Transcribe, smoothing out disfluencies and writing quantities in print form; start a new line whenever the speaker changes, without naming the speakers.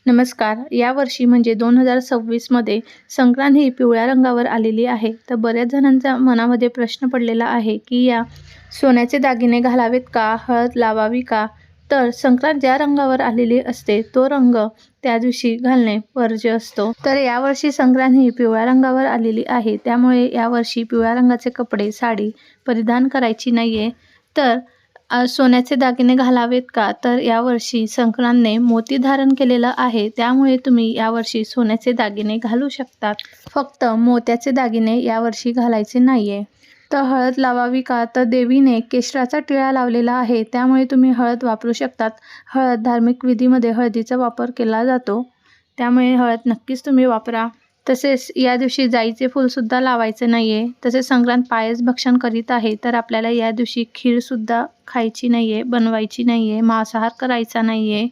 नमस्कार. यावर्षी म्हणजे 2026मध्ये संक्रांत ही पिवळ्या रंगावर आलेली आहे. तर बऱ्याच जणांच्या मनामध्ये प्रश्न पडलेला आहे की या सोन्याचे दागिने घालावेत का? हळद लावावी का? तर संक्रांत ज्या रंगावर आलेली असते तो रंग त्या दिवशी घालणे वर्ज्य असतो. तर यावर्षी संक्रांत ही पिवळ्या रंगावर आलेली आहे. त्यामुळे यावर्षी पिवळ्या रंगाचे कपडे, साडी परिधान करायची नाहीये. तर सोन्याचे दागिने घालावेत का? तर यावर्षी संक्रांतने मोती धारण केलेलं आहे. त्यामुळे तुम्ही यावर्षी सोन्याचे दागिने घालू शकतात. फक्त मोत्याचे दागिने यावर्षी घालायचे नाहीये. तर हळद लावावी का? तर देवीने केशराचा टिळा लावलेला आहे. त्यामुळे तुम्ही हळद वापरू शकतात. हळद धार्मिक विधीमध्ये हळदीचा वापर केला जातो. त्यामुळे हळद नक्कीच तुम्ही वापरा. तसेच या दिवशी जाईचे फूलसुद्धा लावायचे नाहीये. तसेच संक्रांत पायस भक्षण करीत आहे तर आपल्याला या दिवशी खीरसुद्धा खायची नाहीये, बनवायची नाहीये, मांसाहार करायचा नाहीये.